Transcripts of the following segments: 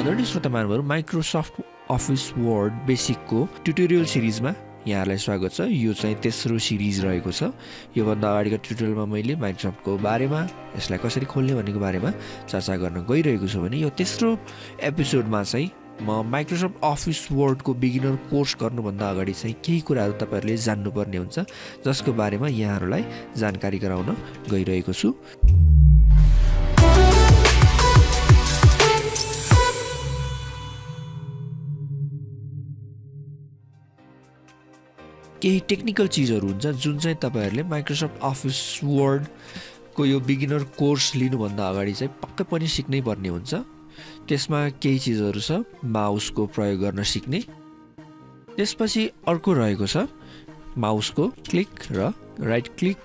आदरणीय श्रोता महानुभावहरु Microsoft office word बेसिकको tutorial सिरिजमा यहाँलाई स्वागत छ। यो चाहिँ तेस्रो सिरिज रहेको छ। यो भन्दा अगाडिको ट्युटोरियलमा मैले माइक्रोसफ्टको बारेमा यसलाई कसरी खोल्ने भन्नेको बारेमा चर्चा गर्न गइरहेको छु भने यो तेस्रो एपिसोडमा चाहिँ म माइक्रोसफ्ट अफिस वर्डको बिगिनर कोर्स गर्नुभन्दा अगाडि चाहिँ केही कुराहरू तपाईहरुले जान्नुपर्ने हुन्छ जसको बारेमा यहाँहरूलाई जानकारी गराउन गइरहेको छु। केही टेक्निकल चीजहरु हुन्छ जुन चाहिँ तपाईहरुले माइक्रोसफ्ट अफिस वर्ड को यो बिगिनर कोर्स लिनुभन्दा अगाडि चाहिँ पक्कै पनि सिक्नै पर्ने हुन्छ। त्यसमा केही चीजहरु छ माउसको प्रयोग गर्न सिक्ने, त्यसपछि अर्को रहेको छ माउसको क्लिक र राइट क्लिक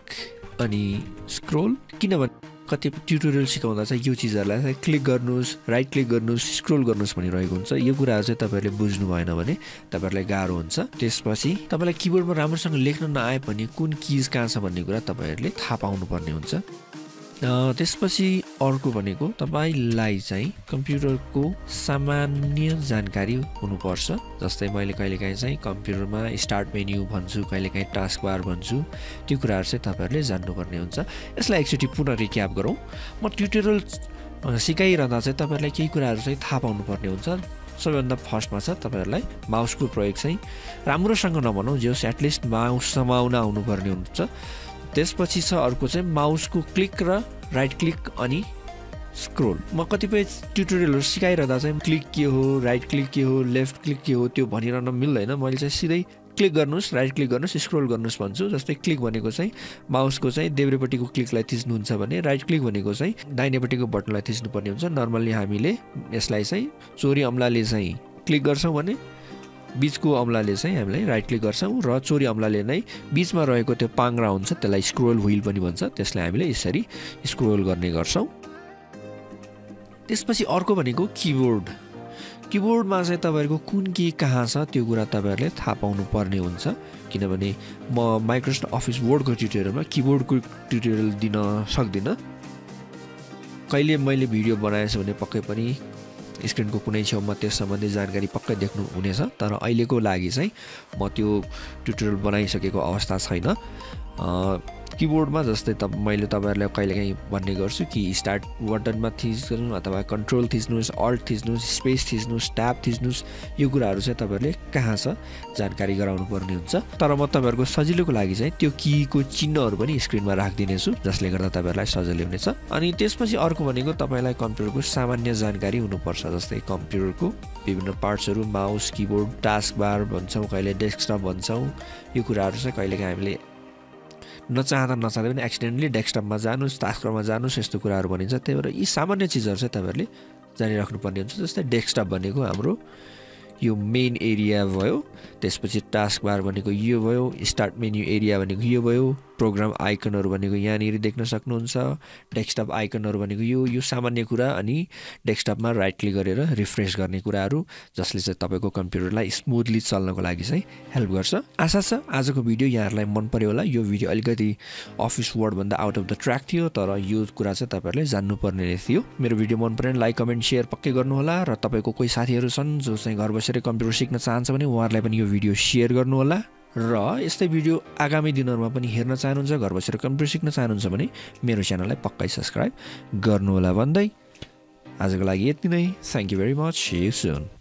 अनि स्क्रोल। किनभने कतिपय ट्युटोरियल सिकाउँदा चाहिँ यो चीजहरुलाई चाहिँ क्लिक गर्नुस्, राइट क्लिक गर्नुस्, स्क्रोल गर्नुस् भनिरहेको हुन्छ। यो कुराहरु चाहिँ तपाईहरुले बुझ्नु भएन भने तपाईहरुलाई गाह्रो हुन्छ। त्यसपछि तपाईलाई किबोर्डमा राम्रोसँग लेख्न नआए पनि कुन कीज कहाँ छ भन्ने कुरा तपाईहरुले थाहा पाउनु पर्ने हुन्छ। त्यसपछि अर्को भनेको तपाईलाई चाहिँ कम्प्युटरको सामान्य जानकारी हुनुपर्छ। जस्तै मैले कहिलेकाहीँ चाहिँ कम्प्युटरमा स्टार्ट मेन्यु भन्छु, कहिलेकाहीँ टास्क बार भन्छु। त्यो कुराहरु चाहिँ तपाईहरुले जान्नुपर्ने हुन्छ। यसलाई एकचोटी पुनः रिक्याप गरौँ। म ट्युटोरियल सिकाइरहँदा चाहिँ तपाईहरुलाई केही कुराहरु चाहिँ थाहा पाउनु पर्ने हुन्छ। सबैभन्दा फर्स्टमा छ तपाईहरुलाई माउसको प्रयोग चाहिँ राम्रोसँग नभनौं, जस एटलिस्ट माउस समाउन आउनुपर्ने हुन्छ। त्यसपछि छ अर्को चाहिँ माउसको क्लिक र राइट क्लिक अनि स्क्रोल। म कतिपय ट्युटोरियलहरु सिकाइरहँदा चाहिँ क्लिक के हो, राइट क्लिक के हो, लेफ्ट क्लिक के हो त्यो भनिरहन मिल्दैन। मैले चाहिँ सिधै क्लिक गर्नुस्, राइट क्लिक गर्नुस्, स्क्रोल गर्नुस् भन्छु। जस्तै क्लिक भनेको चाहिँ माउसको चाहिँ देब्रेपट्टिको क्लिकलाई थिच्नुहुन्छ भने राइट क्लिक भनेको चाहिँ दाहिनेपट्टिको बटनलाई थिच्नुपर्ने हुन्छ। नर्मली हामीले यसलाई चाहिँ चोरी अम्लाले चाहिँ क्लिक गर्छौं भने बीचको अम्लाले चाहिँ हामीलाई राइट क्लिक गर्छौं र चोरी अम्लाले नै बीचमा रहेको त्यो पाङ्ग्रा हुन्छ त्यसलाई स्क्रोल व्हील पनि भन्छ। त्यसलाई हामीले यसरी स्क्रोल गर्ने गर्छौं। त्यसपछि अर्को भनेको कीबोर्ड। कीबोर्डमा चाहिँ तपाईहरुको कुन की कहाँ छ त्यो कुरा तपाईहरुले थाहा पाउनु पर्ने हुन्छ। किनभने म माइक्रोसफ्ट अफिस वर्डको ट्युटोरियलमा कीबोर्डको ट्युटोरियल दिन सक्दिन। कहिले मैले भिडियो बनाएछु भने पक्कै पनि स्क्रिनको कुनै छेउमा त्यस सम्बन्धी जानकारी पक्कै देख्नु हुनेछ। तर अहिलेको लागि चाहिँ म त्यो ट्युटोरियल बनाइसकेको अवस्था छैन। कीबोर्डमा जस्तै मैले तपाईहरुलाई कहिलेकाहीँ भन्ने गर्छु कि स्टार्ट बटनमा थिच्नु अथवा कन्ट्रोल थिच्नुस्, अल्ट थिच्नुस्, स्पेस थिच्नुस्, ट्याब थिच्नुस्। यो कुराहरु चाहिँ तपाईहरुले कहाँ छ जानकारी गराउनु पर्ने हुन्छ। तर म तपाईहरुको सजिलोको लागि चाहिँ त्यो कीको चिन्हहरु पनि स्क्रिनमा राख्दिने छु जसले गर्दा तपाईहरुलाई सजिलो हुनेछ। अनि त्यसपछि अर्को भनेको तपाईलाई कम्प्युटरको सामान्य जानकारी हुनुपर्छ। जस्तै कम्प्युटरको विभिन्न पार्ट्सहरु माउस, कीबोर्ड, टास्क बार भन्छौं, कहिले डेस्कटप भन्छौं। यो कुराहरु चाहिँ कहिलेकाहीँ हामीले नचाहँदा पनि एक्सिडेन्टली डेस्कटपमा जानुस्, टास्कबारमा जानुस् यस्तो कुराहरु भनिन्छ। त्यही भएर यी सामान्य चीजहरु चाहिँ तपाईहरुले जानिराख्नु पर्ने हुन्छ। जस्तै डेस्कटप भनेको हाम्रो यो मेन एरिया भयो, त्यसपछि टास्क बार भनेको यो भयो, स्टार्ट मेन्यु एरिया भनेको यो भयो, प्रोग्राम आइकनहरु भनेको यहाँनिर देख्न सक्नुहुन्छ, डेस्कटप आइकनहरु भनेको यो सामान्य कुरा। अनि डेस्कटपमा राइट क्लिक गरेर रिफ्रेश गर्ने कुराहरु जसले चाहिँ तपाईको कम्प्युटरलाई स्मुथली चल्नको लागि चाहिँ हेल्प गर्छ। आशा छ आजको भिडियो यहाँहरुलाई मन पर्यो होला। यो भिडियो अलिकति अफिस वर्ड भन्दा आउट अफ द ट्र्याक थियो, तर यो कुरा चाहिँ तपाईहरुले जान्नुपर्ने थियो। मेरो भिडियो मन पर्यो भने लाइक, कमेन्ट, शेयर पक्कै गर्नु होला। र तपाईको कोही साथीहरु छन् जो चाहिँ घर बसेर कम्प्युटर सिक्न चाहन्छ भने उहाँहरुलाई पनि यो भिडियो शेयर गर्नु होला। र यस्तै भिडियो आगामी दिनहरुमा पनि हेर्न चाहनुहुन्छ, घर बसेर कम्प्युटर सिक्न चाहनुहुन्छ भने मेरो च्यानललाई पक्कै सब्स्क्राइब गर्नु होला भन्दै आजको लागि यति नै। Thank you very much. See you soon.